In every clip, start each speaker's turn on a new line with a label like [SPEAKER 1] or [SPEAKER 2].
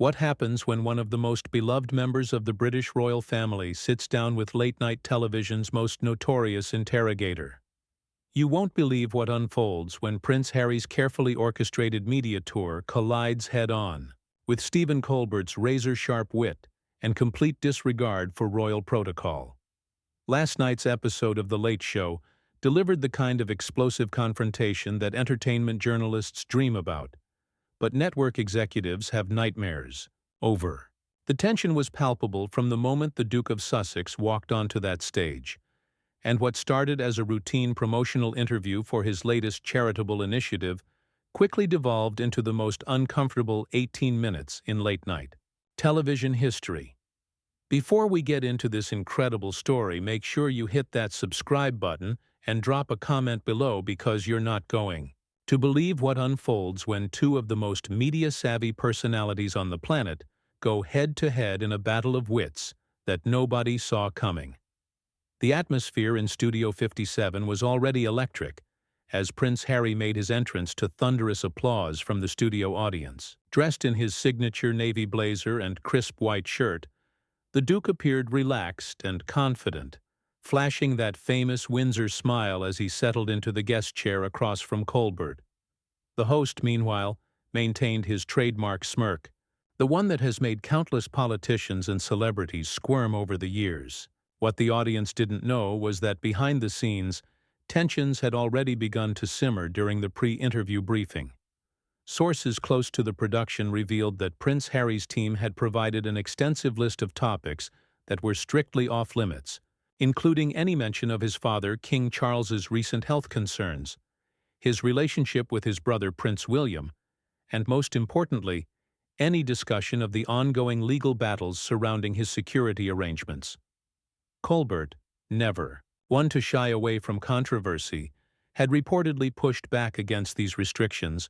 [SPEAKER 1] What happens when one of the most beloved members of the British royal family sits down with late-night television's most notorious interrogator? You won't believe what unfolds when Prince Harry's carefully orchestrated media tour collides head-on with Stephen Colbert's razor-sharp wit and complete disregard for royal protocol. Last night's episode of The Late Show delivered the kind of explosive confrontation that entertainment journalists dream about, but network executives have nightmares over. The tension was palpable from the moment the Duke of Sussex walked onto that stage, and what started as a routine promotional interview for his latest charitable initiative quickly devolved into the most uncomfortable 18 minutes in late-night television history. Before we get into this incredible story, make sure you hit that subscribe button and drop a comment below, because you're not going to believe what unfolds when two of the most media-savvy personalities on the planet go head-to-head in a battle of wits that nobody saw coming. The atmosphere in Studio 57 was already electric as Prince Harry made his entrance to thunderous applause from the studio audience. Dressed in his signature navy blazer and crisp white shirt, the Duke appeared relaxed and confident, flashing that famous Windsor smile as he settled into the guest chair across from Colbert. The host, meanwhile, maintained his trademark smirk, the one that has made countless politicians and celebrities squirm over the years. What the audience didn't know was that behind the scenes, tensions had already begun to simmer during the pre-interview briefing. Sources close to the production revealed that Prince Harry's team had provided an extensive list of topics that were strictly off-limits, including any mention of his father, King Charles's recent health concerns, his relationship with his brother Prince William, and most importantly, any discussion of the ongoing legal battles surrounding his security arrangements. Colbert, never one to shy away from controversy, had reportedly pushed back against these restrictions,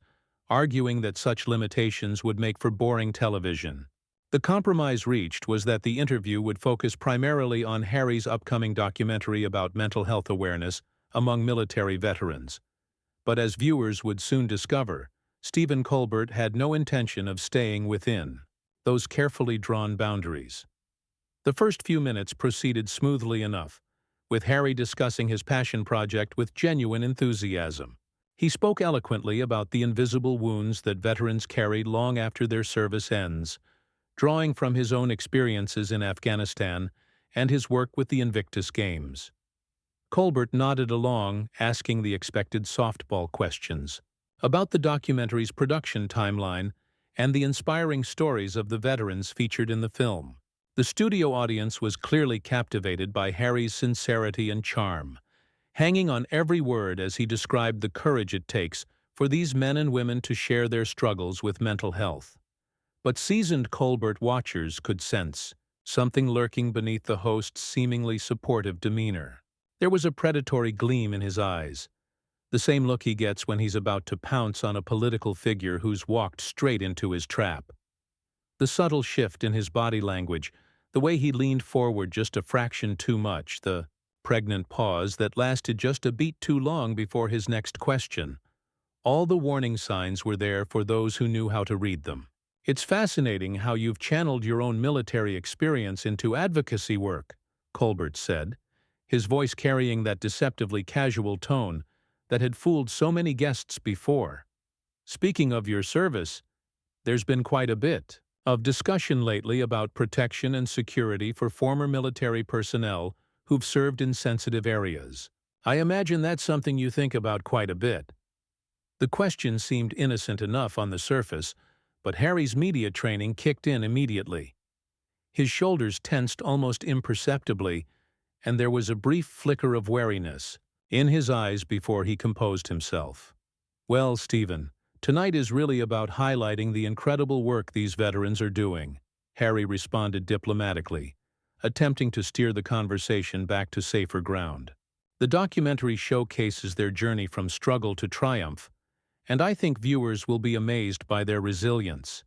[SPEAKER 1] arguing that such limitations would make for boring television. The compromise reached was that the interview would focus primarily on Harry's upcoming documentary about mental health awareness among military veterans. But as viewers would soon discover, Stephen Colbert had no intention of staying within those carefully drawn boundaries. The first few minutes proceeded smoothly enough, with Harry discussing his passion project with genuine enthusiasm. He spoke eloquently about the invisible wounds that veterans carry long after their service ends, drawing from his own experiences in Afghanistan and his work with the Invictus Games. Colbert nodded along, asking the expected softball questions about the documentary's production timeline and the inspiring stories of the veterans featured in the film. The studio audience was clearly captivated by Harry's sincerity and charm, hanging on every word as he described the courage it takes for these men and women to share their struggles with mental health. But seasoned Colbert watchers could sense something lurking beneath the host's seemingly supportive demeanor. There was a predatory gleam in his eyes, the same look he gets when he's about to pounce on a political figure who's walked straight into his trap. The subtle shift in his body language, the way he leaned forward just a fraction too much, the pregnant pause that lasted just a beat too long before his next question. All the warning signs were there for those who knew how to read them. "It's fascinating how you've channeled your own military experience into advocacy work," Colbert said, his voice carrying that deceptively casual tone that had fooled so many guests before. "Speaking of your service, there's been quite a bit of discussion lately about protection and security for former military personnel who've served in sensitive areas. I imagine that's something you think about quite a bit." The question seemed innocent enough on the surface, but Harry's media training kicked in immediately. His shoulders tensed almost imperceptibly, and there was a brief flicker of wariness in his eyes before he composed himself. "Well, Stephen, tonight is really about highlighting the incredible work these veterans are doing," Harry responded diplomatically, attempting to steer the conversation back to safer ground. "The documentary showcases their journey from struggle to triumph, and I think viewers will be amazed by their resilience."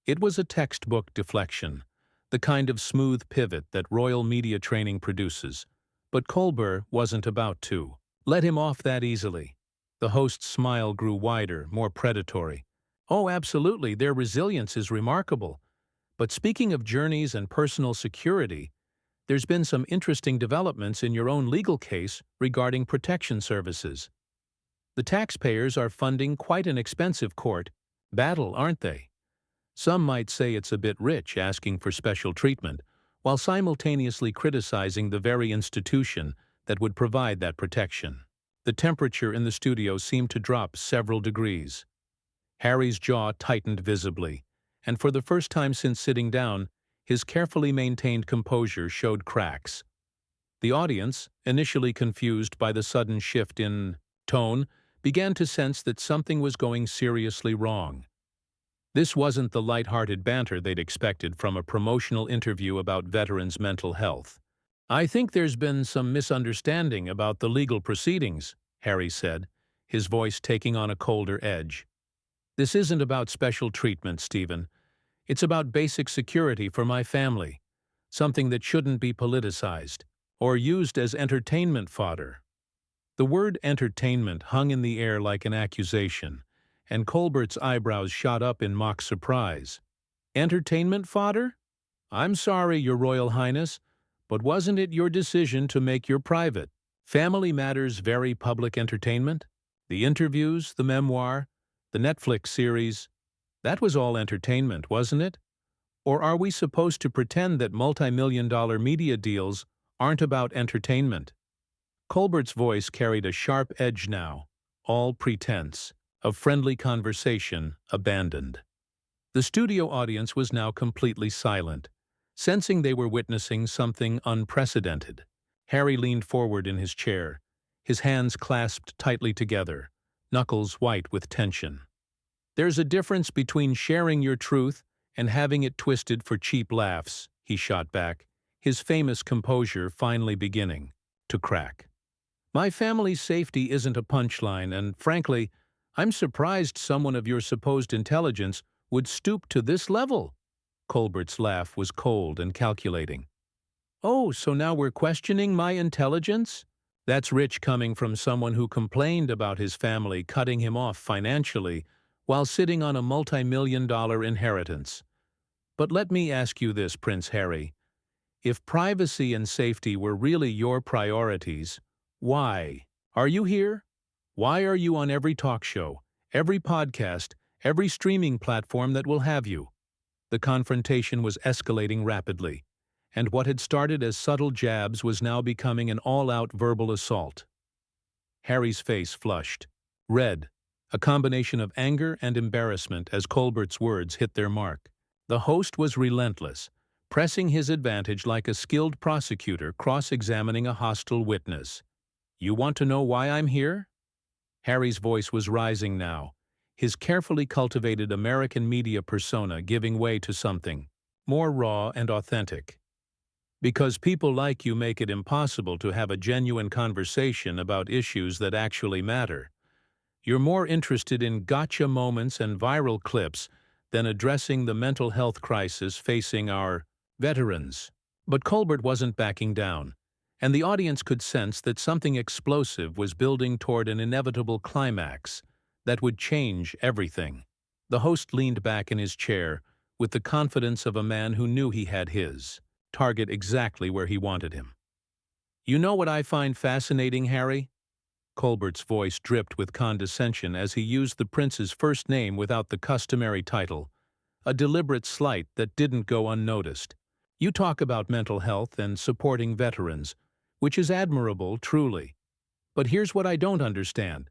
[SPEAKER 1] It was a textbook deflection, the kind of smooth pivot that royal media training produces, but Colbert wasn't about to let him off that easily. The host's smile grew wider, more predatory. "Oh, absolutely, their resilience is remarkable. But speaking of journeys and personal security, there's been some interesting developments in your own legal case regarding protection services. The taxpayers are funding quite an expensive court battle, aren't they? Some might say it's a bit rich asking for special treatment, while simultaneously criticizing the very institution that would provide that protection. The temperature in the studio seemed to drop several degrees. Harry's jaw tightened visibly, and for the first time since sitting down, his carefully maintained composure showed cracks. The audience, initially confused by the sudden shift in tone, began to sense that something was going seriously wrong. This wasn't the light-hearted banter they'd expected from a promotional interview about veterans' mental health. "I think there's been some misunderstanding about the legal proceedings," Harry said, his voice taking on a colder edge. "This isn't about special treatment, Stephen. It's about basic security for my family, something that shouldn't be politicized or used as entertainment fodder." The word entertainment hung in the air like an accusation, and Colbert's eyebrows shot up in mock surprise. "Entertainment fodder? I'm sorry, Your Royal Highness, but wasn't it your decision to make your private, family matters very public entertainment? The interviews, the memoir, the Netflix series, that was all entertainment, wasn't it? Or are we supposed to pretend that multi-million-dollar media deals aren't about entertainment?" Colbert's voice carried a sharp edge now, all pretense of friendly conversation abandoned. The studio audience was now completely silent, sensing they were witnessing something unprecedented. Harry leaned forward in his chair, his hands clasped tightly together, knuckles white with tension. "There's a difference between sharing your truth and having it twisted for cheap laughs," he shot back, his famous composure finally beginning to crack. "My family's safety isn't a punchline, and frankly, I'm surprised someone of your supposed intelligence would stoop to this level." Colbert's laugh was cold and calculating. "Oh, so now we're questioning my intelligence? That's rich coming from someone who complained about his family cutting him off financially while sitting on a multi-million-dollar inheritance. But let me ask you this, Prince Harry. If privacy and safety were really your priorities, why are you here? Why are you on every talk show, every podcast, every streaming platform that will have you?" The confrontation was escalating rapidly, and what had started as subtle jabs was now becoming an all-out verbal assault. Harry's face flushed, red, a combination of anger and embarrassment as Colbert's words hit their mark. The host was relentless, pressing his advantage like a skilled prosecutor cross-examining a hostile witness. "You want to know why I'm here?" Harry's voice was rising now, his carefully cultivated American media persona giving way to something more raw and authentic. "Because people like you make it impossible to have a genuine conversation about issues that actually matter. You're more interested in gotcha moments and viral clips than addressing the mental health crisis facing our veterans." But Colbert wasn't backing down, and the audience could sense that something explosive was building toward an inevitable climax that would change everything. The host leaned back in his chair with the confidence of a man who knew he had his target exactly where he wanted him. "You know what I find fascinating, Harry?" Colbert's voice dripped with condescension as he used the prince's first name without the customary title, a deliberate slight that didn't go unnoticed. "You talk about mental health and supporting veterans, which is admirable, truly. But here's what I don't understand.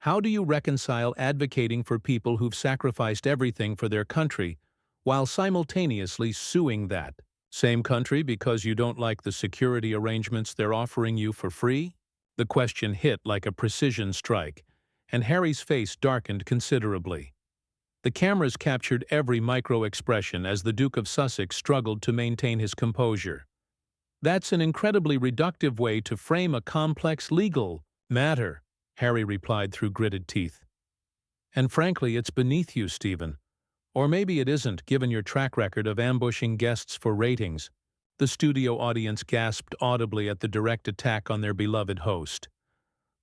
[SPEAKER 1] How do you reconcile advocating for people who've sacrificed everything for their country while simultaneously suing that same country because you don't like the security arrangements they're offering you for free?" The question hit like a precision strike, and Harry's face darkened considerably. The cameras captured every micro-expression as the Duke of Sussex struggled to maintain his composure. "That's an incredibly reductive way to frame a complex legal matter," Harry replied through gritted teeth. "And frankly, it's beneath you, Stephen. Or maybe it isn't, given your track record of ambushing guests for ratings." The studio audience gasped audibly at the direct attack on their beloved host.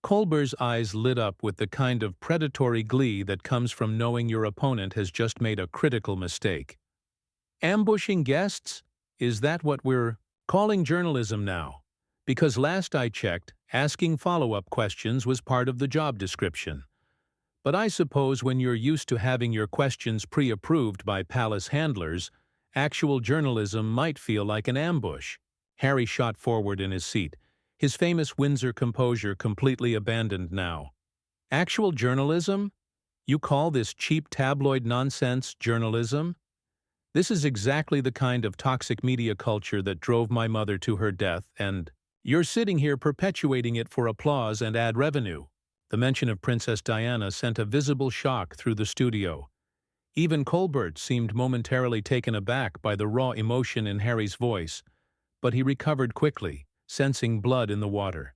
[SPEAKER 1] Colbert's eyes lit up with the kind of predatory glee that comes from knowing your opponent has just made a critical mistake. Ambushing guests? Is that what we're calling journalism now? Because last I checked, asking follow-up questions was part of the job description. But I suppose when you're used to having your questions pre-approved by palace handlers, actual journalism might feel like an ambush. Harry shot forward in his seat, his famous Windsor composure completely abandoned now. Actual journalism? You call this cheap tabloid nonsense journalism? This is exactly the kind of toxic media culture that drove my mother to her death, and you're sitting here perpetuating it for applause and ad revenue. The mention of Princess Diana sent a visible shock through the studio. Even Colbert seemed momentarily taken aback by the raw emotion in Harry's voice, but he recovered quickly, sensing blood in the water.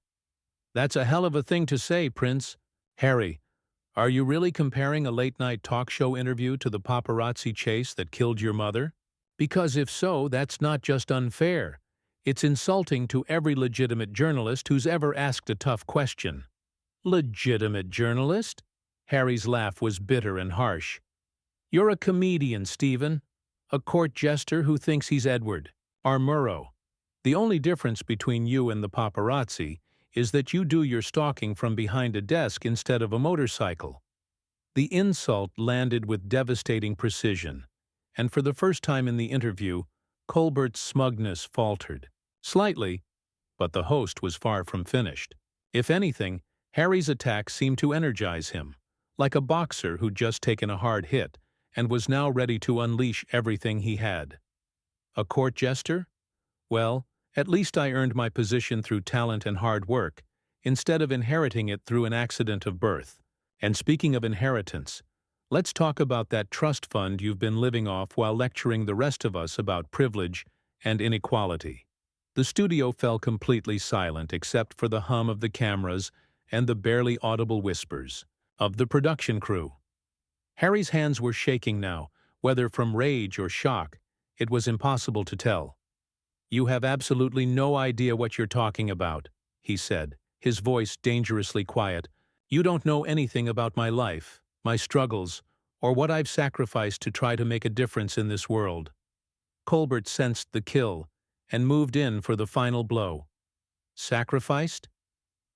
[SPEAKER 1] That's a hell of a thing to say, Prince. Harry, are you really comparing a late-night talk show interview to the paparazzi chase that killed your mother? Because if so, that's not just unfair. It's insulting to every legitimate journalist who's ever asked a tough question. Legitimate journalist? Harry's laugh was bitter and harsh. You're a comedian, Stephen. A court jester who thinks he's Edward R. Murrow. The only difference between you and the paparazzi is that you do your stalking from behind a desk instead of a motorcycle. The insult landed with devastating precision, and for the first time in the interview, Colbert's smugness faltered. Slightly, but the host was far from finished. If anything, Harry's attack seemed to energize him, like a boxer who'd just taken a hard hit and was now ready to unleash everything he had. A court jester? Well, at least I earned my position through talent and hard work, instead of inheriting it through an accident of birth. And speaking of inheritance, let's talk about that trust fund you've been living off while lecturing the rest of us about privilege and inequality. The studio fell completely silent except for the hum of the cameras and the barely audible whispers of the production crew. Harry's hands were shaking now, whether from rage or shock. It was impossible to tell. You have absolutely no idea what you're talking about, he said, his voice dangerously quiet. You don't know anything about my life, my struggles, or what I've sacrificed to try to make a difference in this world. Colbert sensed the kill and moved in for the final blow. Sacrificed?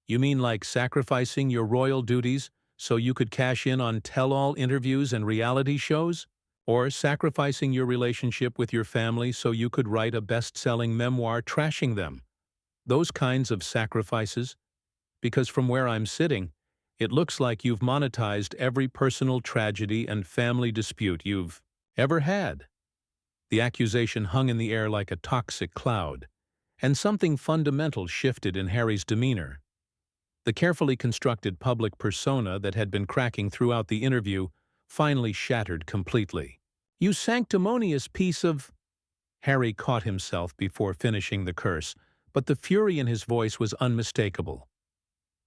[SPEAKER 1] You mean like sacrificing your royal duties so you could cash in on tell-all interviews and reality shows? Or sacrificing your relationship with your family so you could write a best-selling memoir trashing them? Those kinds of sacrifices? Because from where I'm sitting, it looks like you've monetized every personal tragedy and family dispute you've ever had. The accusation hung in the air like a toxic cloud, and something fundamental shifted in Harry's demeanor. The carefully constructed public persona that had been cracking throughout the interview finally shattered completely. You sanctimonious piece of... Harry caught himself before finishing the curse, but the fury in his voice was unmistakable.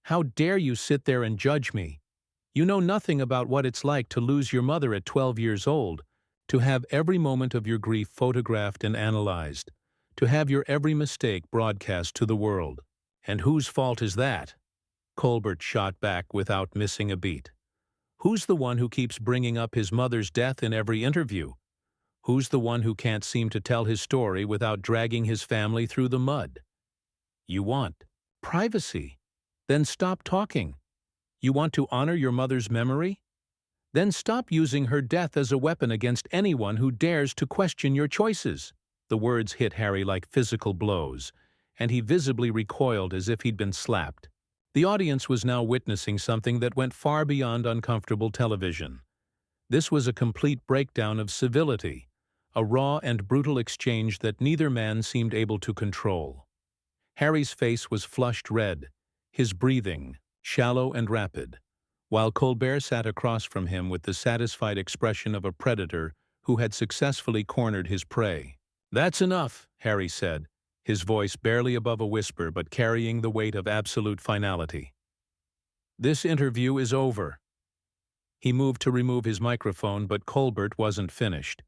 [SPEAKER 1] How dare you sit there and judge me? You know nothing about what it's like to lose your mother at 12 years old, to have every moment of your grief photographed and analyzed, to have your every mistake broadcast to the world. And whose fault is that? Colbert shot back without missing a beat. Who's the one who keeps bringing up his mother's death in every interview? Who's the one who can't seem to tell his story without dragging his family through the mud? You want privacy? Then stop talking. You want to honor your mother's memory? Then stop using her death as a weapon against anyone who dares to question your choices. The words hit Harry like physical blows, and he visibly recoiled as if he'd been slapped. The audience was now witnessing something that went far beyond uncomfortable television. This was a complete breakdown of civility, a raw and brutal exchange that neither man seemed able to control. Harry's face was flushed red, his breathing shallow and rapid, while Colbert sat across from him with the satisfied expression of a predator who had successfully cornered his prey. "That's enough," Harry said, his voice barely above a whisper but carrying the weight of absolute finality. "This interview is over." He moved to remove his microphone, but Colbert wasn't finished.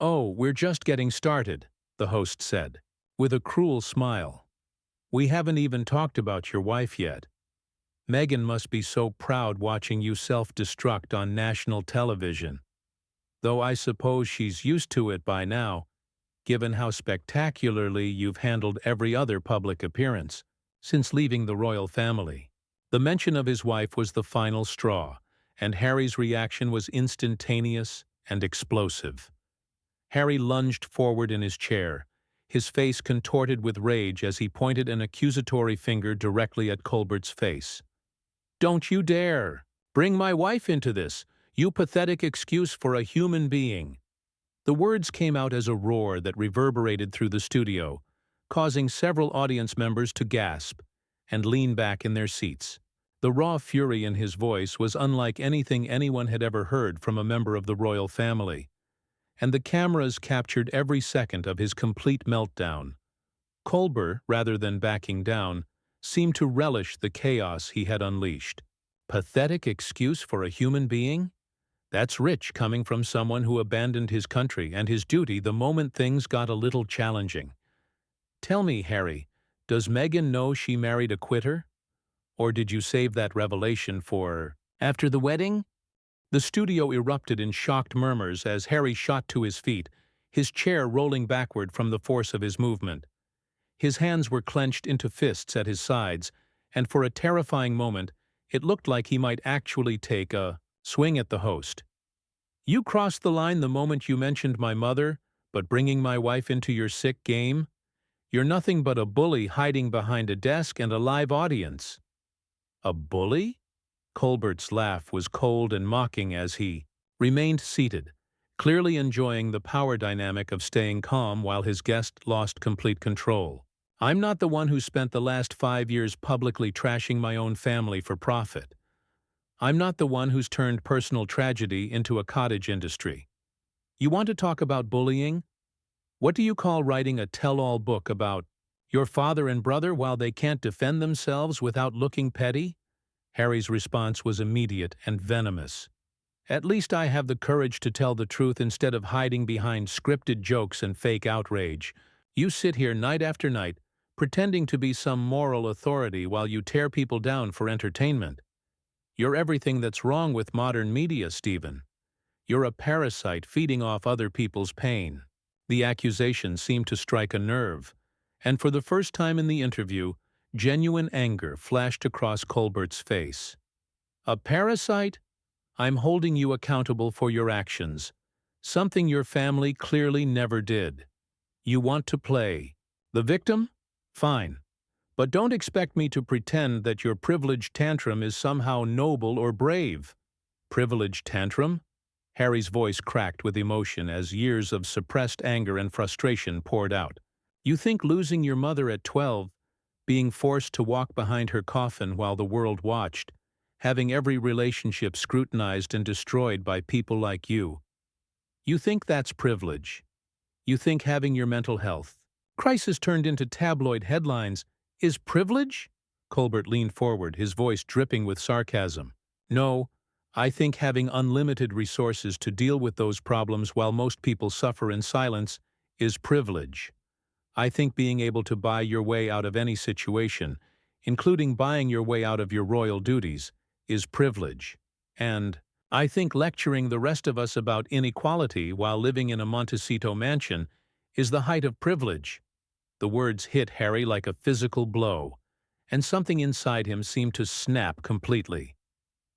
[SPEAKER 1] "Oh, we're just getting started," the host said, with a cruel smile. "We haven't even talked about your wife yet. Meghan must be so proud watching you self-destruct on national television." though I suppose she's used to it by now, given how spectacularly you've handled every other public appearance since leaving the royal family. The mention of his wife was the final straw, and Harry's reaction was instantaneous and explosive. Harry lunged forward in his chair, his face contorted with rage as he pointed an accusatory finger directly at Colbert's face. "Don't you dare! Bring my wife into this, you pathetic excuse for a human being!" The words came out as a roar that reverberated through the studio, causing several audience members to gasp and lean back in their seats. The raw fury in his voice was unlike anything anyone had ever heard from a member of the royal family, and the cameras captured every second of his complete meltdown. Colbert, rather than backing down, seemed to relish the chaos he had unleashed. Pathetic excuse for a human being? That's rich coming from someone who abandoned his country and his duty the moment things got a little challenging. Tell me, Harry, does Meghan know she married a quitter? Or did you save that revelation for after the wedding? The studio erupted in shocked murmurs as Harry shot to his feet, his chair rolling backward from the force of his movement. His hands were clenched into fists at his sides, and for a terrifying moment, it looked like he might actually take a swing at the host. "You crossed the line the moment you mentioned my mother, but bringing my wife into your sick game? You're nothing but a bully hiding behind a desk and a live audience." "A bully?" Colbert's laugh was cold and mocking as he remained seated, clearly enjoying the power dynamic of staying calm while his guest lost complete control. "I'm not the one who spent the last 5 years publicly trashing my own family for profit. I'm not the one who's turned personal tragedy into a cottage industry. You want to talk about bullying? What do you call writing a tell-all book about your father and brother while they can't defend themselves without looking petty?" Harry's response was immediate and venomous. "At least I have the courage to tell the truth instead of hiding behind scripted jokes and fake outrage. You sit here night after night, pretending to be some moral authority while you tear people down for entertainment. You're everything that's wrong with modern media, Stephen. You're a parasite feeding off other people's pain." The accusation seemed to strike a nerve, and for the first time in the interview, genuine anger flashed across Colbert's face. "A parasite? I'm holding you accountable for your actions, something your family clearly never did. You want to play the victim? Fine. But don't expect me to pretend that your privileged tantrum is somehow noble or brave." "Privileged tantrum?" Harry's voice cracked with emotion as years of suppressed anger and frustration poured out. "You think losing your mother at 12, being forced to walk behind her coffin while the world watched, having every relationship scrutinized and destroyed by people like you think that's privilege? You think having your mental health crisis turned into tabloid headlines is privilege?" Colbert leaned forward, his voice dripping with sarcasm. "No, I think having unlimited resources to deal with those problems while most people suffer in silence is privilege. I think being able to buy your way out of any situation, including buying your way out of your royal duties, is privilege. And I think lecturing the rest of us about inequality while living in a Montecito mansion is the height of privilege." The words hit Harry like a physical blow, and something inside him seemed to snap completely.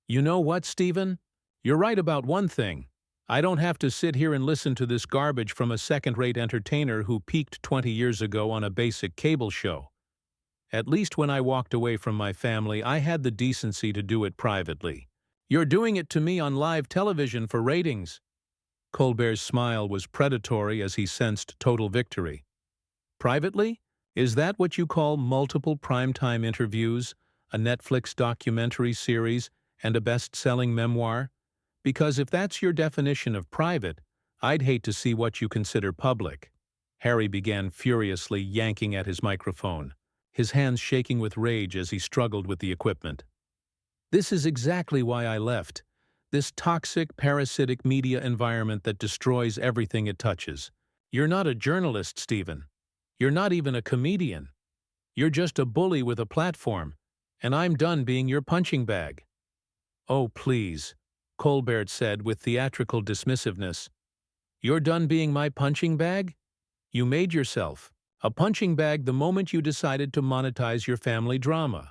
[SPEAKER 1] "You know what, Stephen? You're right about one thing. I don't have to sit here and listen to this garbage from a second-rate entertainer who peaked 20 years ago on a basic cable show. At least when I walked away from my family, I had the decency to do it privately. You're doing it to me on live television for ratings." Colbert's smile was predatory as he sensed total victory. "Privately? Is that what you call multiple primetime interviews, a Netflix documentary series, and a best-selling memoir? Because if that's your definition of private, I'd hate to see what you consider public." Harry began furiously yanking at his microphone, his hands shaking with rage as he struggled with the equipment. "This is exactly why I left. This toxic, parasitic media environment that destroys everything it touches. You're not a journalist, Stephen. You're not even a comedian. You're just a bully with a platform, and I'm done being your punching bag." "Oh, please," Colbert said with theatrical dismissiveness. You're done being my punching bag? You made yourself a punching bag the moment you decided to monetize your family drama.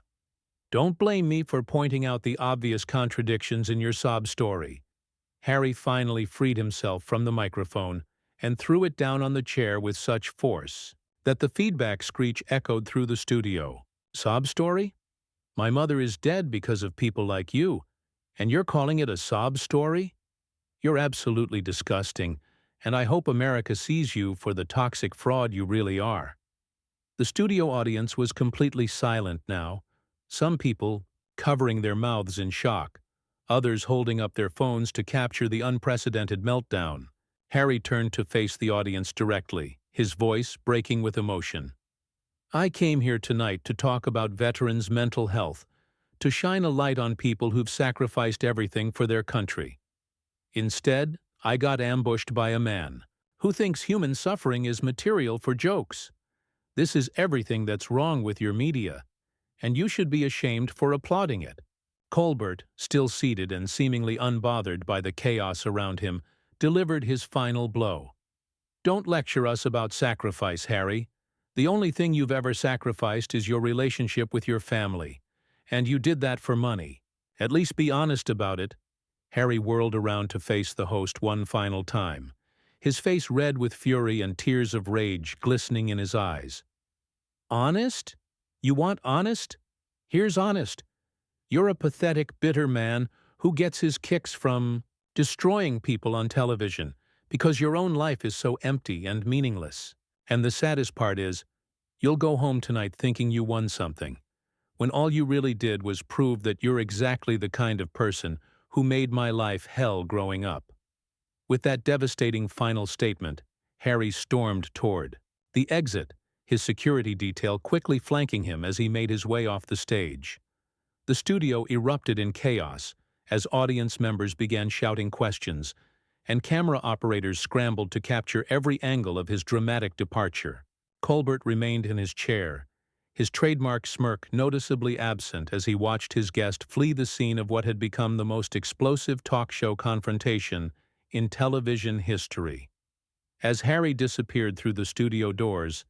[SPEAKER 1] Don't blame me for pointing out the obvious contradictions in your sob story. Harry finally freed himself from the microphone and threw it down on the chair with such force that the feedback screech echoed through the studio. Sob story? My mother is dead because of people like you, and you're calling it a sob story? You're absolutely disgusting, and I hope America sees you for the toxic fraud you really are. The studio audience was completely silent now, some people covering their mouths in shock, others holding up their phones to capture the unprecedented meltdown. Harry turned to face the audience directly, his voice breaking with emotion. I came here tonight to talk about veterans' mental health, to shine a light on people who've sacrificed everything for their country. Instead, I got ambushed by a man who thinks human suffering is material for jokes. This is everything that's wrong with your media, and you should be ashamed for applauding it. Colbert, still seated and seemingly unbothered by the chaos around him, delivered his final blow. Don't lecture us about sacrifice, Harry. The only thing you've ever sacrificed is your relationship with your family, and you did that for money. At least be honest about it. Harry whirled around to face the host one final time, his face red with fury and tears of rage glistening in his eyes. Honest? You want honest? Here's honest. You're a pathetic, bitter man who gets his kicks from destroying people on television because your own life is so empty and meaningless. And the saddest part is, you'll go home tonight thinking you won something, when all you really did was prove that you're exactly the kind of person who made my life hell growing up. With that devastating final statement, Harry stormed toward the exit, his security detail quickly flanking him as he made his way off the stage. The studio erupted in chaos as audience members began shouting questions, and camera operators scrambled to capture every angle of his dramatic departure. Colbert remained in his chair, his trademark smirk noticeably absent as he watched his guest flee the scene of what had become the most explosive talk show confrontation in television history. As Harry disappeared through the studio doors,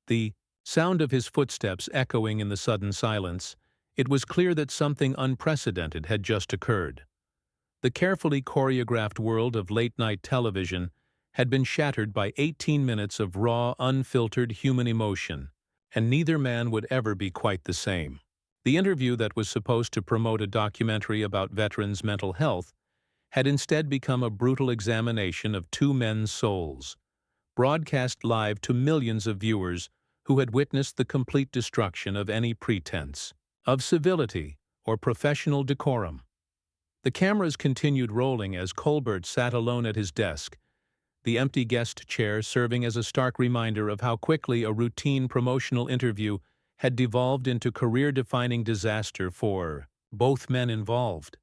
[SPEAKER 1] the sound of his footsteps echoing in the sudden silence, it was clear that something unprecedented had just occurred. The carefully choreographed world of late-night television had been shattered by 18 minutes of raw, unfiltered human emotion, and neither man would ever be quite the same. The interview that was supposed to promote a documentary about veterans' mental health had instead become a brutal examination of two men's souls, broadcast live to millions of viewers who had witnessed the complete destruction of any pretense of civility or professional decorum. The cameras continued rolling as Colbert sat alone at his desk, the empty guest chair serving as a stark reminder of how quickly a routine promotional interview had devolved into career-defining disaster for both men involved.